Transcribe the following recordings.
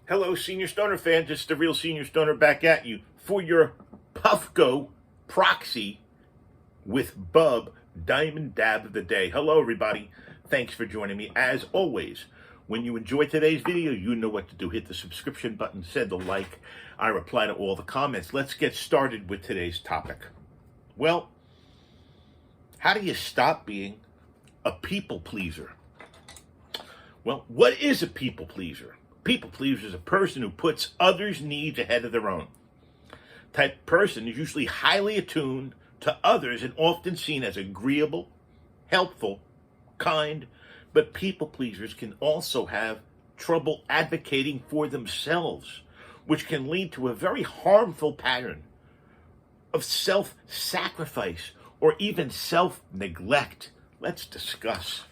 Hello, Senior Stoner fan. Just the real Senior Stoner back at you for your Puffco Proxy with Bub Diamond Dab of the Day. Hello, everybody. Thanks for joining me. As always, when you enjoy today's video, you know what to do. Hit the subscription button, send a like. I reply to all the comments. Let's get started with today's topic. Well, how do you stop being a people pleaser? Well, what is a people pleaser? People pleaser is a person who puts others' needs ahead of their own. Type person is usually highly attuned to others and often seen as agreeable, helpful, kind, but people pleasers can also have trouble advocating for themselves, which can lead to a very harmful pattern of self-sacrifice or even self-neglect. Let's discuss.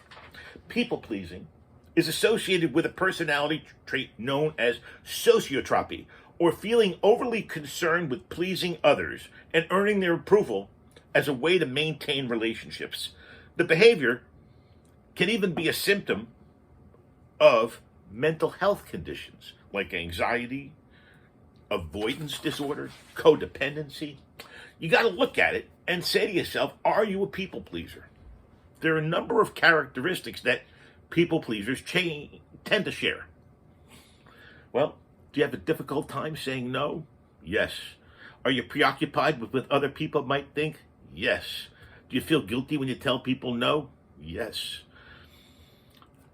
People pleasing is associated with a personality trait known as sociotropy, or feeling overly concerned with pleasing others and earning their approval as a way to maintain relationships. The behavior can even be a symptom of mental health conditions like anxiety, avoidance disorder, codependency. You got to look at it and say to yourself, are you a people pleaser? There are a number of characteristics that people pleasers tend to share. Well, do you have a difficult time saying no? Yes. Are you preoccupied with what other people might think? Yes. Do you feel guilty when you tell people no? Yes.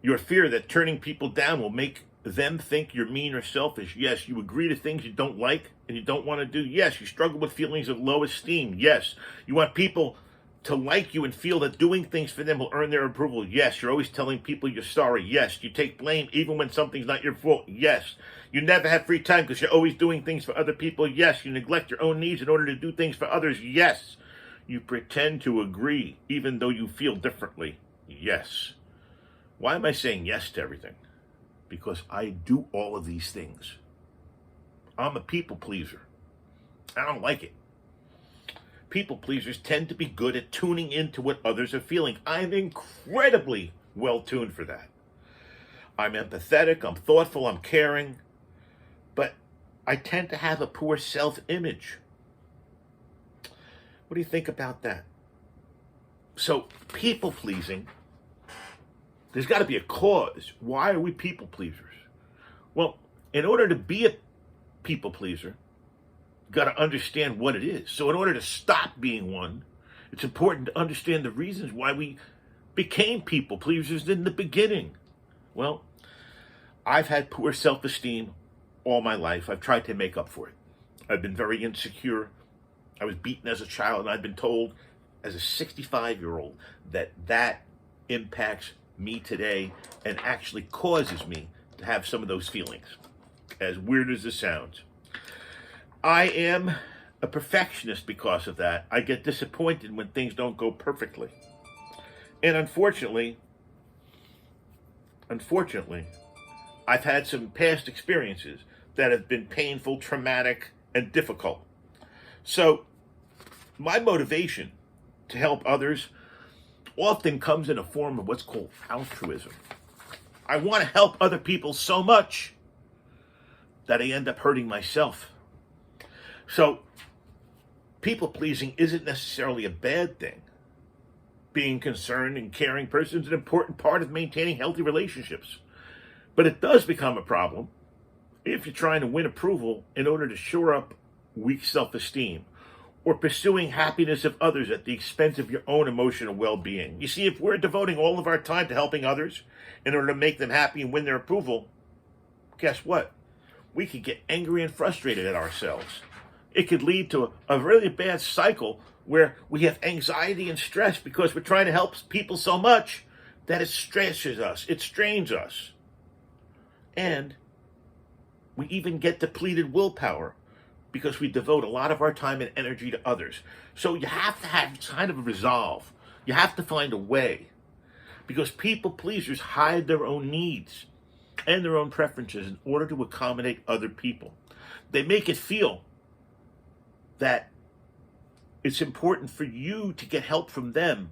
Your fear that turning people down will make them think you're mean or selfish? Yes. You agree to things you don't like and you don't want to do? Yes. You struggle with feelings of low esteem? Yes. You want people to like you and feel that doing things for them will earn their approval? Yes. You're always telling people you're sorry? Yes. You take blame even when something's not your fault? Yes. You never have free time because you're always doing things for other people? Yes. You neglect your own needs in order to do things for others? Yes. You pretend to agree even though you feel differently? Yes. Why am I saying yes to everything? Because I do all of these things. I'm a people pleaser. I don't like it. People pleasers tend to be good at tuning into what others are feeling. I'm incredibly well tuned for that. I'm empathetic, I'm thoughtful, I'm caring, but I tend to have a poor self-image. What do you think about that? So, people pleasing, there's got to be a cause. Why are we people pleasers? Well, in order to be a people pleaser, got to understand what it is. So in order to stop being one, it's important to understand the reasons why we became people pleasers in the beginning. Well, I've had poor self-esteem all my life. I've tried to make up for it. I've been very insecure. I was beaten as a child, and I've been told as a 65-year-old that impacts me today and actually causes me to have some of those feelings, as weird as it sounds. I am a perfectionist because of that. I get disappointed when things don't go perfectly. And unfortunately, I've had some past experiences that have been painful, traumatic, and difficult. So my motivation to help others often comes in a form of what's called altruism. I want to help other people so much that I end up hurting myself. So, people-pleasing isn't necessarily a bad thing. Being concerned and caring person is an important part of maintaining healthy relationships. But it does become a problem if you're trying to win approval in order to shore up weak self-esteem or pursuing happiness of others at the expense of your own emotional well-being. You see, if we're devoting all of our time to helping others in order to make them happy and win their approval, guess what? We could get angry and frustrated at ourselves. It could lead to a really bad cycle where we have anxiety and stress because we're trying to help people so much that it stresses us, it strains us. And we even get depleted willpower because we devote a lot of our time and energy to others. So you have to have kind of a resolve. You have to find a way, because people pleasers hide their own needs and their own preferences in order to accommodate other people. They make it feel that it's important for you to get help from them,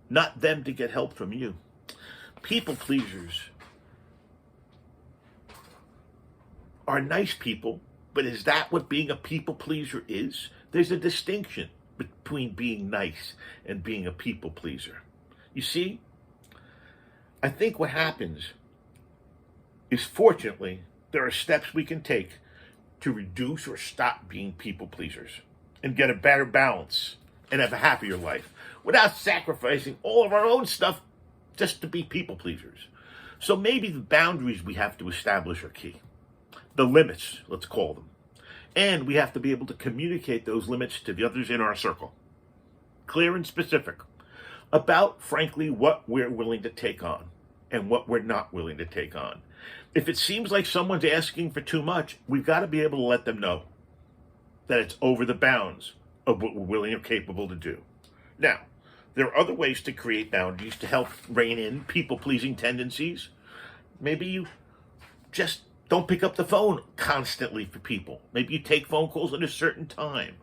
not them to get help from you. People pleasers are nice people, but is that what being a people pleaser is? There's a distinction between being nice and being a people pleaser. You see, I think what happens is, fortunately, there are steps we can take to reduce or stop being people pleasers and get a better balance and have a happier life without sacrificing all of our own stuff just to be people pleasers. So maybe the boundaries we have to establish are key. The limits, let's call them. And we have to be able to communicate those limits to the others in our circle. Clear and specific about, frankly, what we're willing to take on and what we're not willing to take on. If it seems like someone's asking for too much, we've got to be able to let them know that it's over the bounds of what we're willing or capable to do. Now, there are other ways to create boundaries to help rein in people-pleasing tendencies. Maybe you just don't pick up the phone constantly for people. Maybe you take phone calls at a certain time.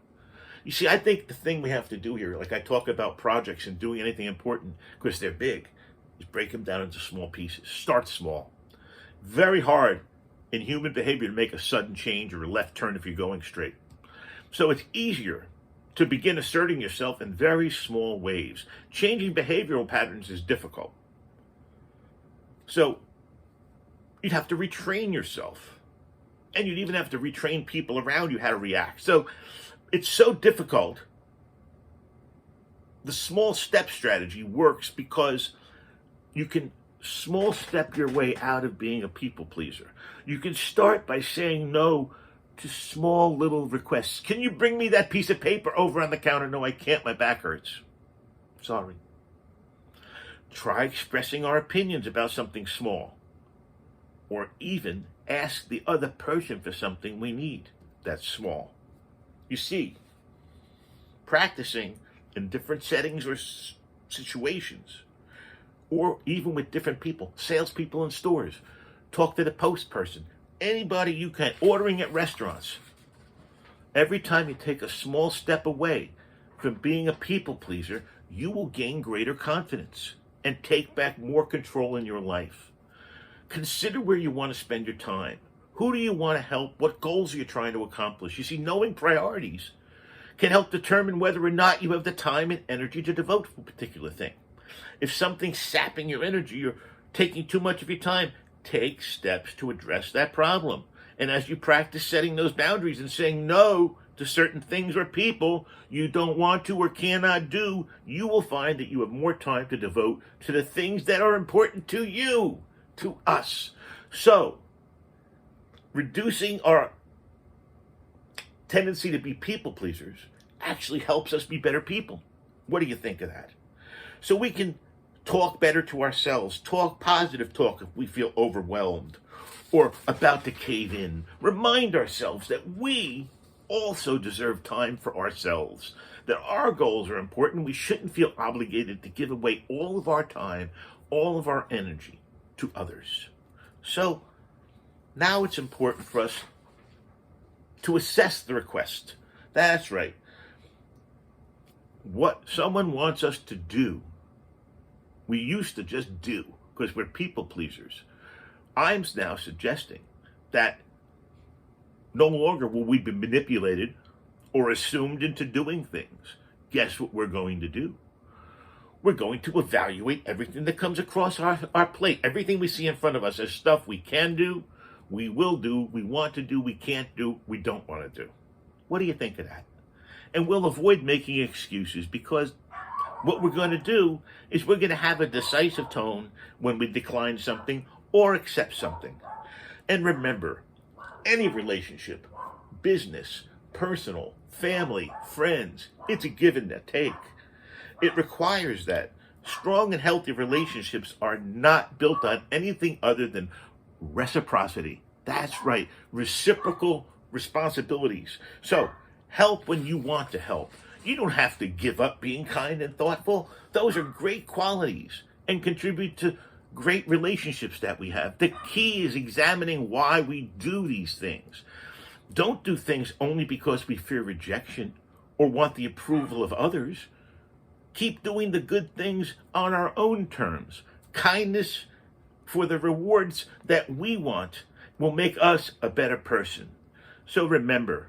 You see, I think the thing we have to do here, like I talk about projects and doing anything important because they're big, is break them down into small pieces. Start small. Very hard in human behavior to make a sudden change or a left turn if you're going straight. So it's easier to begin asserting yourself in very small ways. Changing behavioral patterns is difficult. So you'd have to retrain yourself. And you'd even have to retrain people around you how to react. So it's so difficult. The small step strategy works because you can small step your way out of being a people pleaser. You can start by saying no to small little requests. Can you bring me that piece of paper over on the counter? No, I can't. My back hurts. Sorry. Try expressing our opinions about something small. Or even ask the other person for something we need that's small. You see, practicing in different settings or situations, or even with different people, salespeople in stores, talk to the post person, anybody you can, ordering at restaurants. Every time you take a small step away from being a people pleaser, you will gain greater confidence and take back more control in your life. Consider where you want to spend your time. Who do you want to help? What goals are you trying to accomplish? You see, knowing priorities can help determine whether or not you have the time and energy to devote to a particular thing. If something's sapping your energy or taking too much of your time, take steps to address that problem. And as you practice setting those boundaries and saying no to certain things or people you don't want to or cannot do, you will find that you have more time to devote to the things that are important to you, to us. So, reducing our tendency to be people pleasers actually helps us be better people. What do you think of that? So we can talk better to ourselves, talk positive talk if we feel overwhelmed or about to cave in. Remind ourselves that we also deserve time for ourselves, that our goals are important. We shouldn't feel obligated to give away all of our time, all of our energy to others. So now it's important for us to assess the request. That's right. What someone wants us to do, we used to just do because we're people pleasers. I'm now suggesting that no longer will we be manipulated or assumed into doing things. Guess what we're going to do? We're going to evaluate everything that comes across our plate. Everything we see in front of us as stuff we can do, we will do, we want to do, we can't do, we don't want to do. What do you think of that? And we'll avoid making excuses, because what we're going to do is we're going to have a decisive tone when we decline something or accept something. And remember, any relationship, business, personal, family, friends, it's a give and a take. It requires that. Strong and healthy relationships are not built on anything other than reciprocity. That's right, reciprocal responsibilities. So, help when you want to help. You don't have to give up being kind and thoughtful. Those are great qualities and contribute to great relationships that we have. The key is examining why we do these things. Don't do things only because we fear rejection or want the approval of others. Keep doing the good things on our own terms. Kindness for the rewards that we want will make us a better person. So remember,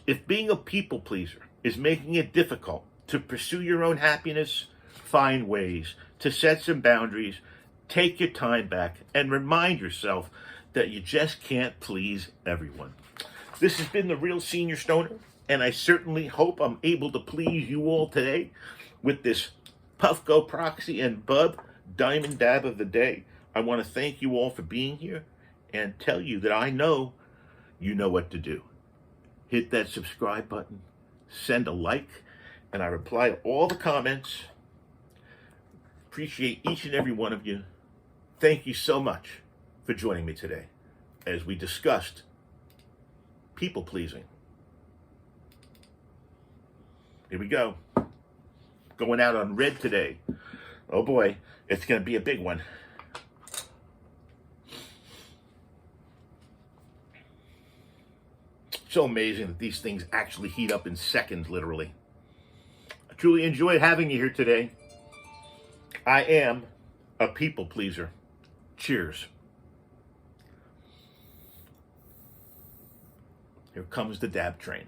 if being a people pleaser is making it difficult to pursue your own happiness, find ways to set some boundaries, take your time back, and remind yourself that you just can't please everyone. This has been the Real Senior Stoner, and I certainly hope I'm able to please you all today with this Puffco, Proxy, and Bub Diamond Dab of the Day. I want to thank you all for being here and tell you that I know you know what to do. Hit that subscribe button, send a like, and I reply to all the comments. Appreciate each and every one of you. Thank you so much for joining me today as we discussed people pleasing. Here we go. Going out on red today. Oh boy, it's going to be a big one. So amazing that these things actually heat up in seconds, literally. I truly enjoyed having you here today. I am a people pleaser. Cheers. Here comes the dab train.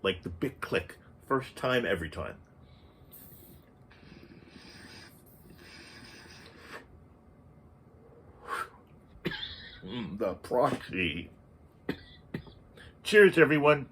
Like the big click. First time, every time. The Proxy. Cheers, everyone.